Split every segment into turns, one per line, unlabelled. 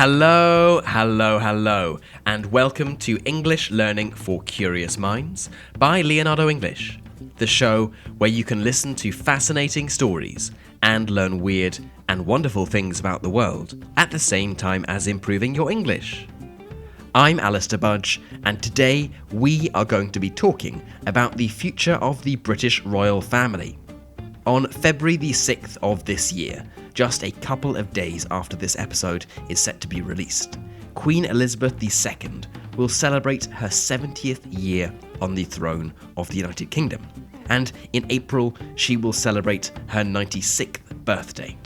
Hello, and welcome to English Learning for Curious Minds by Leonardo English, the show where you can listen to fascinating stories and learn weird and wonderful things about the world at the same time as improving your English. I'm Alistair Budge, and today we are going to be talking about the future of the British royal family. On February the 6th of this year, just a couple of days after this episode is set to be released, Queen Elizabeth II will celebrate her 70th year on the throne of the United Kingdom, and in April she will celebrate her 96th birthday.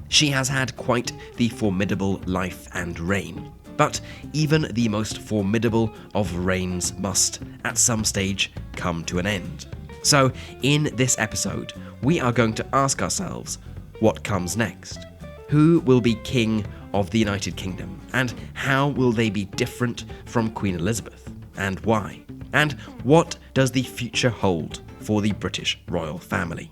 She has had quite the formidable life and reign, but even the most formidable of reigns must, at some stage, come to an end. So, in this episode, we are going to ask ourselves, what comes next? Who will be King of the United Kingdom? And how will they be different from Queen Elizabeth? And why? And what does the future hold for the British royal family?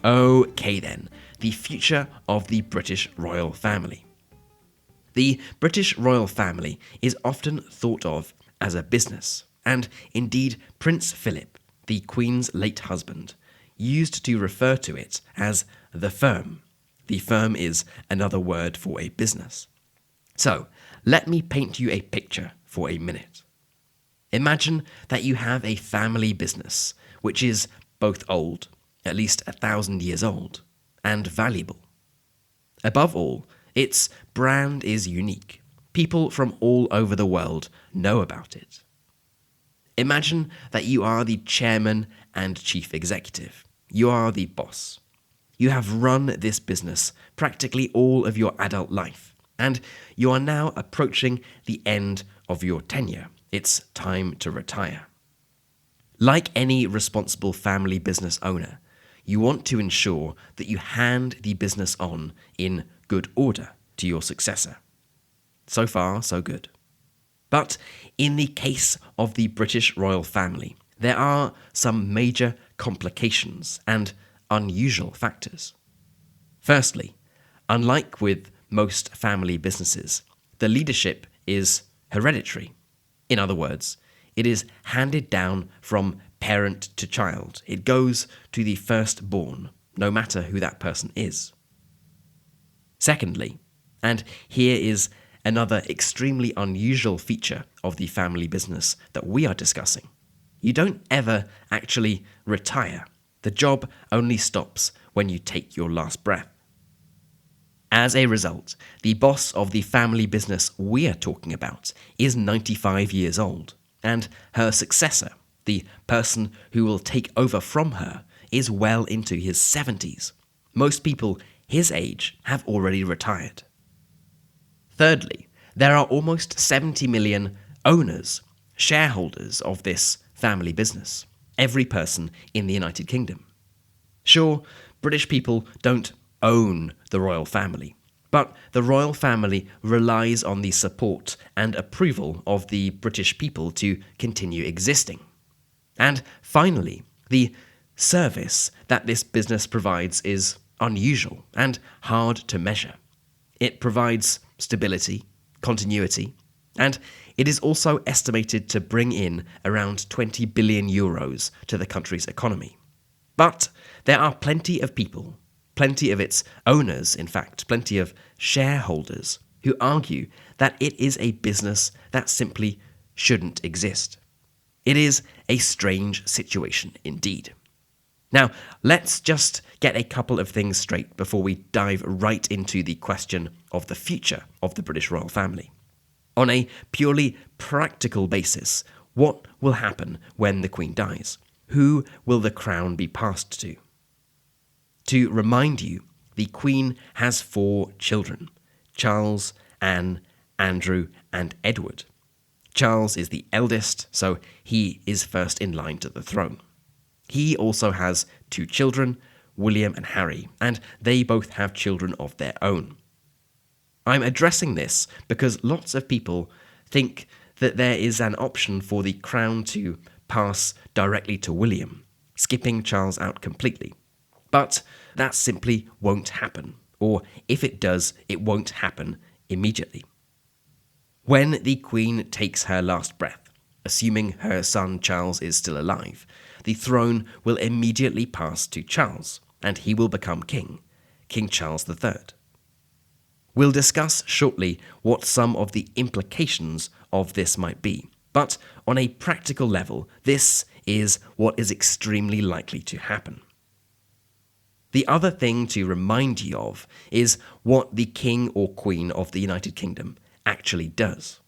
Okay then, the future of the British royal family. The British royal family is often thought of as a business, and indeed Prince Philip, the Queen's late husband, used to refer to it as the firm. The firm is another word for a business. So, let me paint you a picture for a minute. Imagine that you have a family business which is both old, at least 1,000 years old, and valuable. Above all, its brand is unique. People from all over the world know about it. Imagine that you are the chairman and chief executive. You are the boss. You have run this business practically all of your adult life, and you are now approaching the end of your tenure. It's time to retire. Like any responsible family business owner, you want to ensure that you hand the business on in good order to your successor. So far, so good. But in the case of the British royal family, there are some major complications and unusual factors. Firstly, unlike with most family businesses, the leadership is hereditary. In other words, it is handed down from parent to child. It goes to the firstborn, no matter who that person is. Secondly, and here is another extremely unusual feature of the family business that we are discussing, you don't ever actually retire. The job only stops when you take your last breath. As a result, the boss of the family business we are talking about is 95 years old, and her successor, the person who will take over from her, is well into his 70s. Most people his age have already retired. Thirdly, there are almost 70 million owners, shareholders of this family business, every person in the United Kingdom. Sure, British people don't own the royal family, but the royal family relies on the support and approval of the British people to continue existing. And finally, the service that this business provides is unusual and hard to measure. It provides stability, continuity, and it is also estimated to bring in around 20 billion euros to the country's economy. But there are plenty of people, plenty of its owners, in fact, plenty of shareholders, who argue that it is a business that simply shouldn't exist. It is a strange situation indeed. Now, let's just get a couple of things straight before we dive right into the question of the future of the British royal family. On a purely practical basis, what will happen when the Queen dies? Who will the crown be passed to? To remind you, the Queen has 4 children: Charles, Anne, Andrew, and Edward. Charles is the eldest, so he is first in line to the throne. He also has 2 children, William and Harry, and they both have children of their own. I'm addressing this because lots of people think that there is an option for the crown to pass directly to William, skipping Charles out completely. But that simply won't happen. or if it does, it won't happen immediately. When the Queen takes her last breath, assuming her son Charles is still alive, the throne will immediately pass to Charles, and he will become king, King Charles III. We'll discuss shortly what some of the implications of this might be, but on a practical level, this is what is extremely likely to happen. The other thing to remind you of is what the King or Queen of the United Kingdom actually does.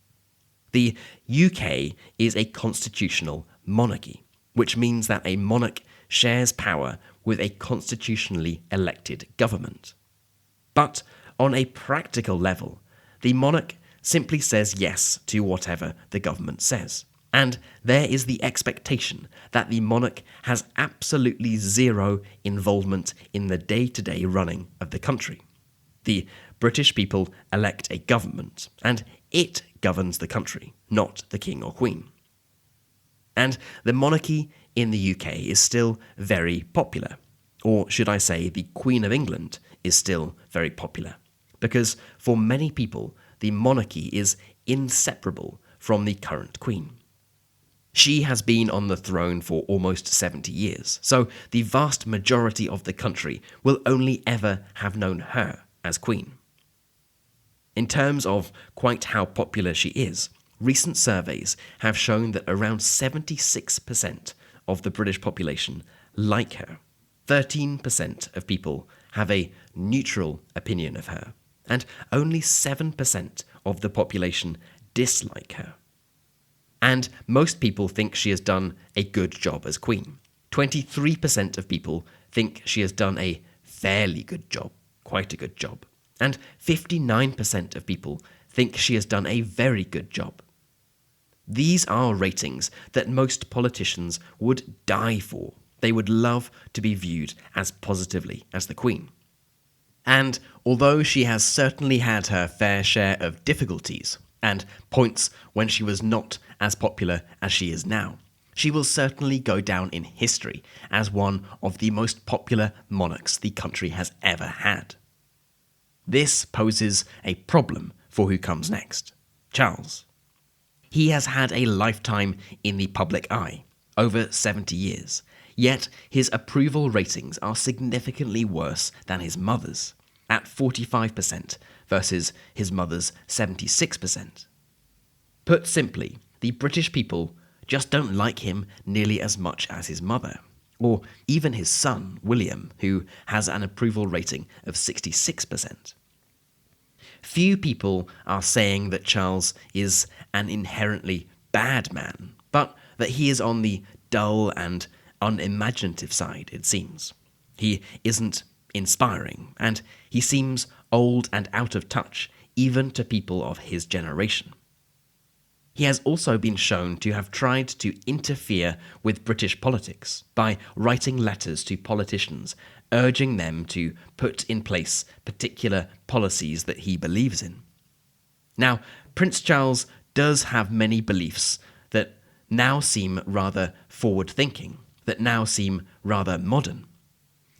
The UK is a constitutional monarchy, which means that a monarch shares power with a constitutionally elected government. But on a practical level, the monarch simply says yes to whatever the government says. And there is the expectation that the monarch has absolutely zero involvement in the day-to-day running of the country. The British people elect a government, and it governs the country, not the king or queen. And the monarchy in the UK is still very popular. Or should I say, the Queen of England is still very popular. Because for many people, the monarchy is inseparable from the current queen. She has been on the throne for almost 70 years, so the vast majority of the country will only ever have known her as queen. In terms of quite how popular she is, recent surveys have shown that around 76% of the British population like her. 13% of people have a neutral opinion of her, and only 7% of the population dislike her. And most people think she has done a good job as queen. 23% of people think she has done a fairly good job, quite a good job. And 59% of people think she has done a very good job. These are ratings that most politicians would die for. They would love to be viewed as positively as the Queen. And although she has certainly had her fair share of difficulties and points when she was not as popular as she is now, she will certainly go down in history as one of the most popular monarchs the country has ever had. This poses a problem for who comes next, Charles. He has had a lifetime in the public eye, over 70 years, yet his approval ratings are significantly worse than his mother's, at 45% versus his mother's 76%. Put simply, the British people just don't like him nearly as much as his mother, or even his son, William, who has an approval rating of 66%. Few people are saying that Charles is an inherently bad man, but that he is on the dull and unimaginative side, it seems. He isn't inspiring, and he seems old and out of touch, even to people of his generation. He has also been shown to have tried to interfere with British politics by writing letters to politicians urging them to put in place particular policies that he believes in. Now, Prince Charles does have many beliefs that now seem rather forward-thinking, that now seem rather modern.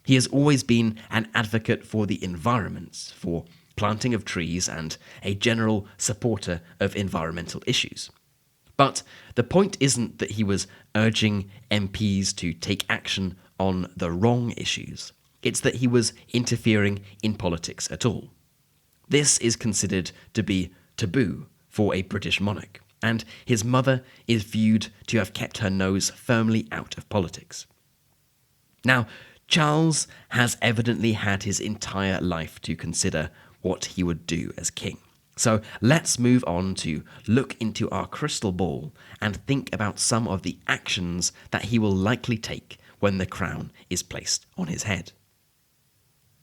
He has always been an advocate for the environment, for planting of trees, and a general supporter of environmental issues. But the point isn't that he was urging MPs to take action on the wrong issues. It's that he was interfering in politics at all. This is considered to be taboo for a British monarch, and his mother is viewed to have kept her nose firmly out of politics. Now, Charles has evidently had his entire life to consider what he would do as king. So let's move on to look into our crystal ball and think about some of the actions that he will likely take when the crown is placed on his head.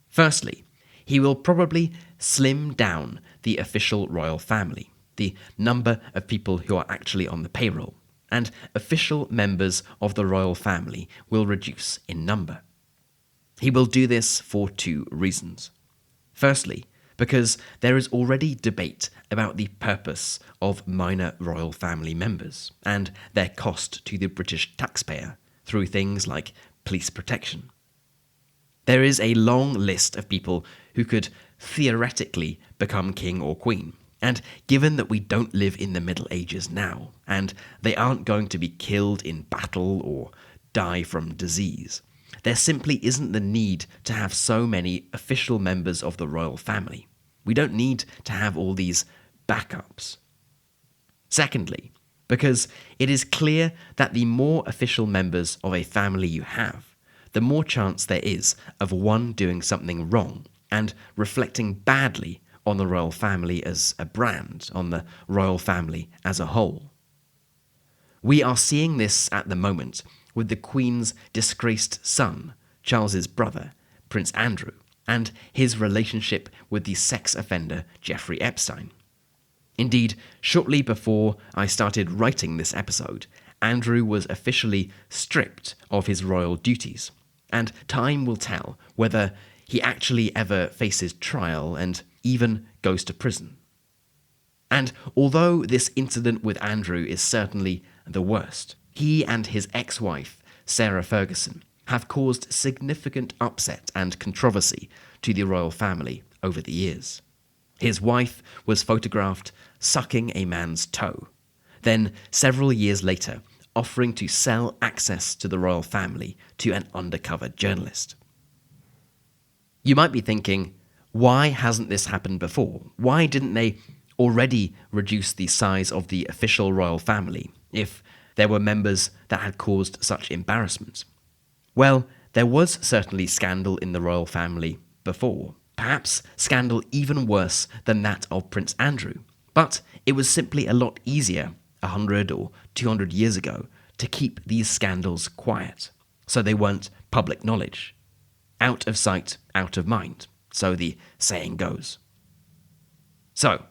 Firstly, he will probably slim down the official royal family, the number of people who are actually on the payroll, and official members of the royal family will reduce in number. He will do this for two reasons. Firstly, because there is already debate about the purpose of minor royal family members and their cost to the British taxpayer through things like police protection. There is a long list of people who could theoretically become king or queen. And given that we don't live in the Middle Ages now, and they aren't going to be killed in battle or die from disease, there simply isn't the need to have so many official members of the royal family. We don't need to have all these backups. Secondly, because it is clear that the more official members of a family you have, the more chance there is of one doing something wrong and reflecting badly on the royal family as a brand, on the royal family as a whole. We are seeing this at the moment with the Queen's disgraced son, Charles's brother, Prince Andrew, and his relationship with the sex offender Jeffrey Epstein. Indeed, shortly before I started writing this episode, Andrew was officially stripped of his royal duties, and time will tell whether he actually ever faces trial and even goes to prison. And although this incident with Andrew is certainly the worst, he and his ex-wife, Sarah Ferguson, have caused significant upset and controversy to the royal family over the years. His wife was photographed sucking a man's toe, then several years later offering to sell access to the royal family to an undercover journalist. You might be thinking, why hasn't this happened before? Why didn't they already reduce the size of the official royal family if there were members that had caused such embarrassment? Well, there was certainly scandal in the royal family before, perhaps scandal even worse than that of Prince Andrew, but it was simply a lot easier 100 or 200 years ago to keep these scandals quiet, so they weren't public knowledge. Out of sight, out of mind, so the saying goes. So,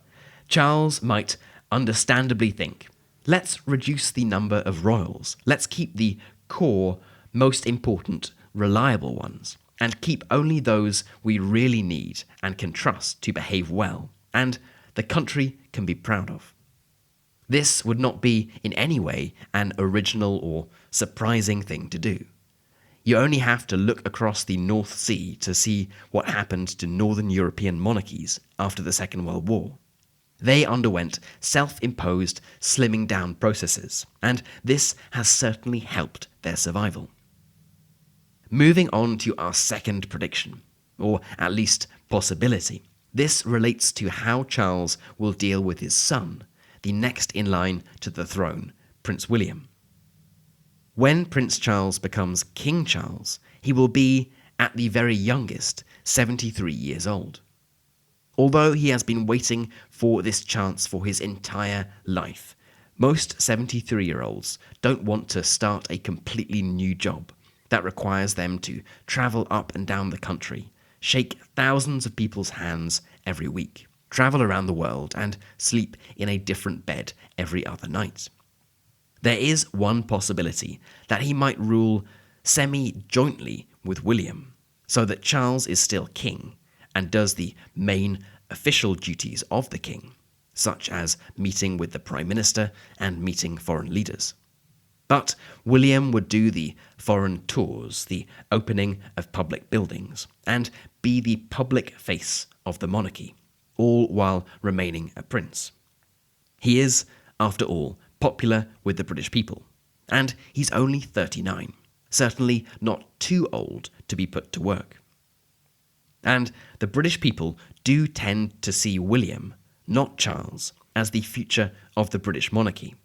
Charles might understandably think, let's reduce the number of royals, let's keep the core, most important, reliable ones, and keep only those we really need and can trust to behave well, and the country can be proud of. This would not be in any way an original or surprising thing to do. You only have to look across the North Sea to see what happened to Northern European monarchies after the Second World War. They underwent self-imposed slimming down processes, and this has certainly helped their survival. Moving on to our second prediction, or at least possibility. This relates to how Charles will deal with his son, the next in line to the throne, Prince William. When Prince Charles becomes King Charles, he will be, at the very youngest, 73 years old. Although he has been waiting for this chance for his entire life, most 73-year-olds don't want to start a completely new job that requires them to travel up and down the country, shake thousands of people's hands every week, travel around the world, and sleep in a different bed every other night. There is one possibility that he might rule semi-jointly with William, so that Charles is still king and does the main official duties of the king, such as meeting with the Prime Minister and meeting foreign leaders. But William would do the foreign tours, the opening of public buildings, and be the public face of the monarchy, all while remaining a prince. He is, after all, popular with the British people, and he's only 39, certainly not too old to be put to work. And the British people do tend to see William, not Charles, as the future of the British monarchy.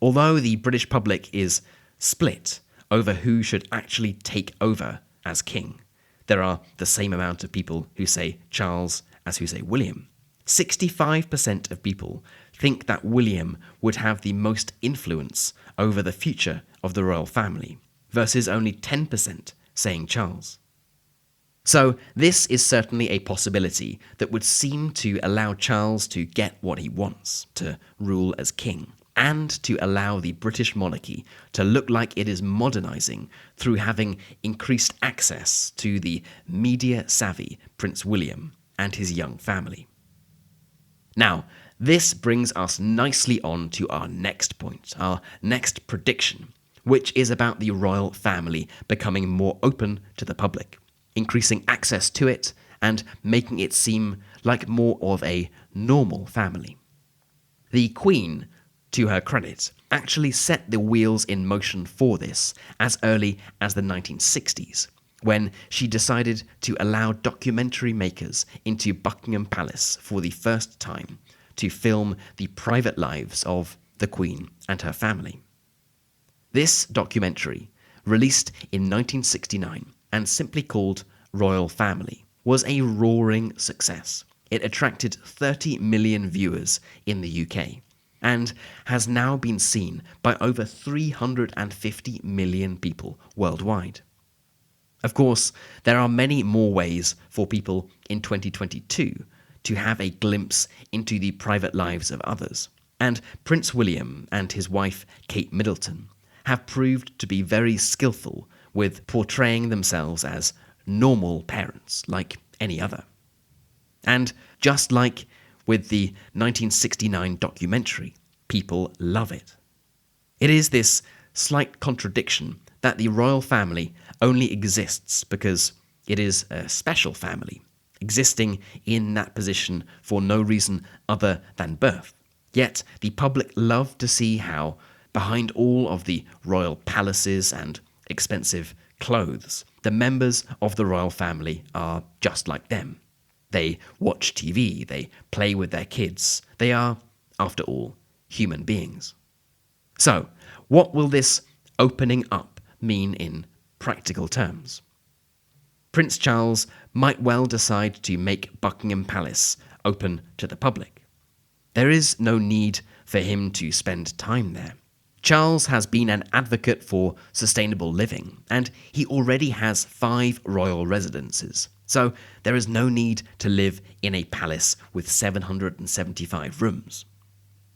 Although the British public is split over who should actually take over as king, there are the same amount of people who say Charles as who say William. 65% of people think that William would have the most influence over the future of the royal family, versus only 10% saying Charles. So this is certainly a possibility that would seem to allow Charles to get what he wants, to rule as king, and to allow the British monarchy to look like it is modernising through having increased access to the media-savvy Prince William and his young family. Now, this brings us nicely on to our next point, our next prediction, which is about the royal family becoming more open to the public, increasing access to it and making it seem like more of a normal family. The Queen, to her credit, actually set the wheels in motion for this as early as the 1960s, when she decided to allow documentary makers into Buckingham Palace for the first time to film the private lives of the Queen and her family. This documentary, released in 1969 and simply called Royal Family, was a roaring success. It attracted 30 million viewers in the UK and has now been seen by over 350 million people worldwide. Of course, there are many more ways for people in 2022 to have a glimpse into the private lives of others, and Prince William and his wife Kate Middleton have proved to be very skillful with portraying themselves as normal parents like any other. And just like with the 1969 documentary, people love it. It is this slight contradiction that the royal family only exists because it is a special family, existing in that position for no reason other than birth. Yet the public love to see how, behind all of the royal palaces and expensive clothes, the members of the royal family are just like them. They watch TV, they play with their kids. They are, after all, human beings. So, what will this opening up mean in practical terms? Prince Charles might well decide to make Buckingham Palace open to the public. There is no need for him to spend time there. Charles has been an advocate for sustainable living, and he already has 5 royal residences, so there is no need to live in a palace with 775 rooms.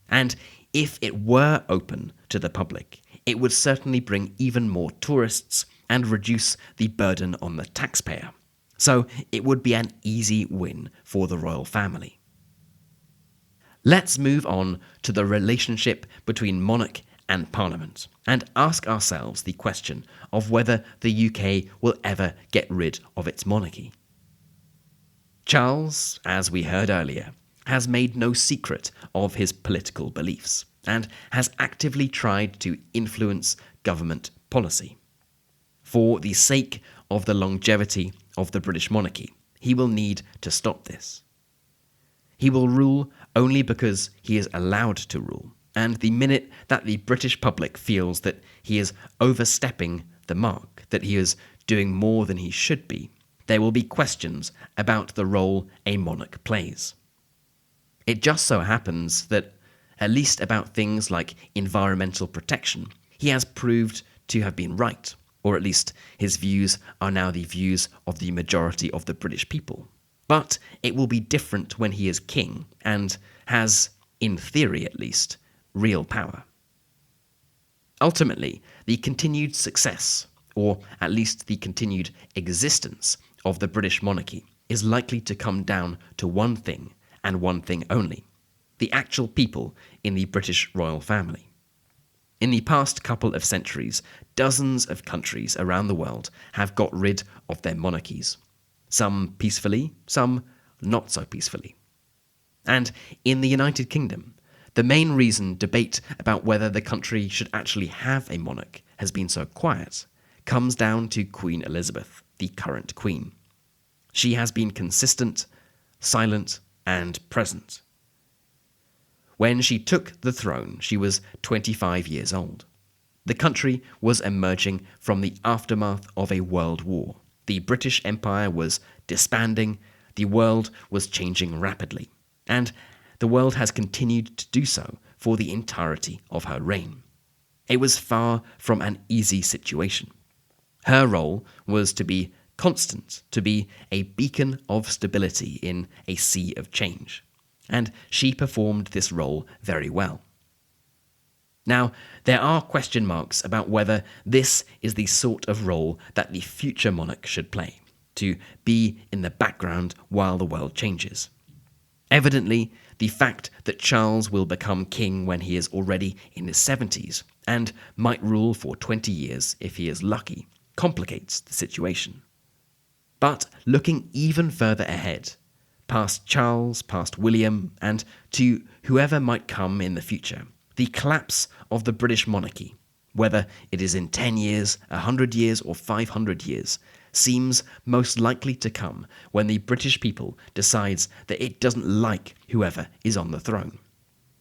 And if it were open to the public, it would certainly bring even more tourists and reduce the burden on the taxpayer. So it would be an easy win for the royal family. Let's move on to the relationship between monarch and parliament and ask ourselves the question of whether the UK will ever get rid of its monarchy. Charles, as we heard earlier, has made no secret of his political beliefs and has actively tried to influence government policy. For the sake of the longevity of the British monarchy, he will need to stop this. He will rule only because he is allowed to rule, and the minute that the British public feels that he is overstepping the mark, that he is doing more than he should be, there will be questions about the role a monarch plays. It just so happens that, at least about things like environmental protection, he has proved to have been right, or at least his views are now the views of the majority of the British people. But it will be different when he is king and has, in theory at least, real power. Ultimately, the continued success, or at least the continued existence of the British monarchy is likely to come down to one thing and one thing only: the actual people in the British royal family. In the past couple of centuries, dozens of countries around the world have got rid of their monarchies. Some peacefully, some not so peacefully. And in the United Kingdom, the main reason debate about whether the country should actually have a monarch has been so quiet comes down to Queen Elizabeth, the current queen. She has been consistent, silent, and present. When she took the throne, she was 25 years old. The country was emerging from the aftermath of a world war. The British Empire was disbanding, the world was changing rapidly, and the world has continued to do so for the entirety of her reign. It was far from an easy situation. Her role was to be constant, to be a beacon of stability in a sea of change, and she performed this role very well. Now, there are question marks about whether this is the sort of role that the future monarch should play, to be in the background while the world changes. Evidently, the fact that Charles will become king when he is already in his 70s and might rule for 20 years if he is lucky complicates the situation. But looking even further ahead, past Charles, past William, and to whoever might come in the future, the collapse of the British monarchy, whether it is in 10 years, 100 years, or 500 years, seems most likely to come when the British people decides that it doesn't like whoever is on the throne.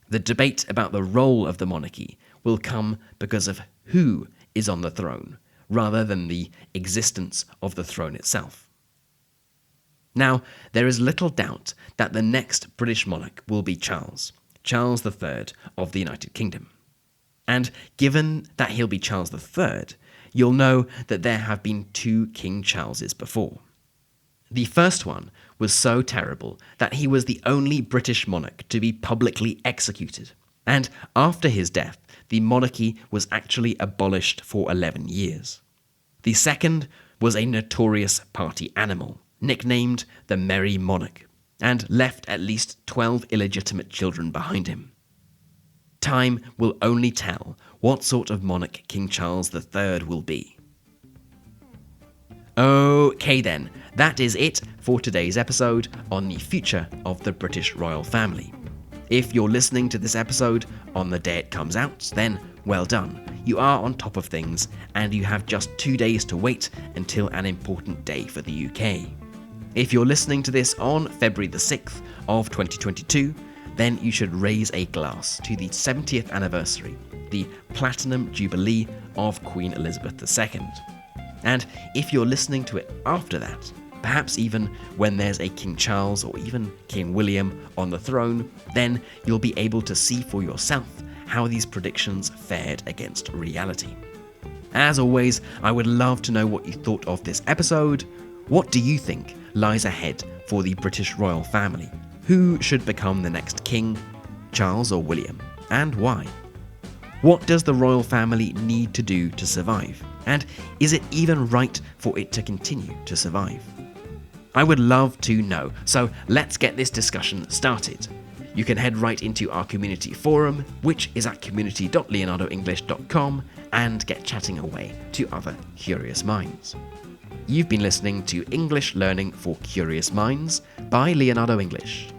The debate about the role of the monarchy will come because of who is on the throne, rather than the existence of the throne itself. Now, there is little doubt that the next British monarch will be Charles III of the United Kingdom. And given that he'll be Charles III, you'll know that there have been 2 King Charleses before. The first one was so terrible that he was the only British monarch to be publicly executed. And after his death, the monarchy was actually abolished for 11 years. The second was a notorious party animal, nicknamed the Merry Monarch, and left at least 12 illegitimate children behind him. Time will only tell what sort of monarch King Charles III will be. Okay then, that is it for today's episode on the future of the British royal family. If you're listening to this episode on the day it comes out, then well done. You are on top of things, and you have just 2 days to wait until an important day for the UK. If you're listening to this on February the 6th of 2022, then you should raise a glass to the 70th anniversary, the Platinum Jubilee of Queen Elizabeth II. And if you're listening to it after that, perhaps even when there's a King Charles or even King William on the throne, then you'll be able to see for yourself how these predictions fared against reality. As always, I would love to know what you thought of this episode. What do you think lies ahead for the British royal family? Who should become the next king, Charles or William, and why? What does the royal family need to do to survive? And is it even right for it to continue to survive? I would love to know, so let's get this discussion started. You can head right into our community forum, which is at community.leonardoenglish.com, and get chatting away to other curious minds. You've been listening to English Learning for Curious Minds by Leonardo English.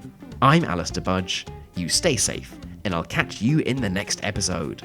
I'm Alistair Budge. You stay safe, and I'll catch you in the next episode.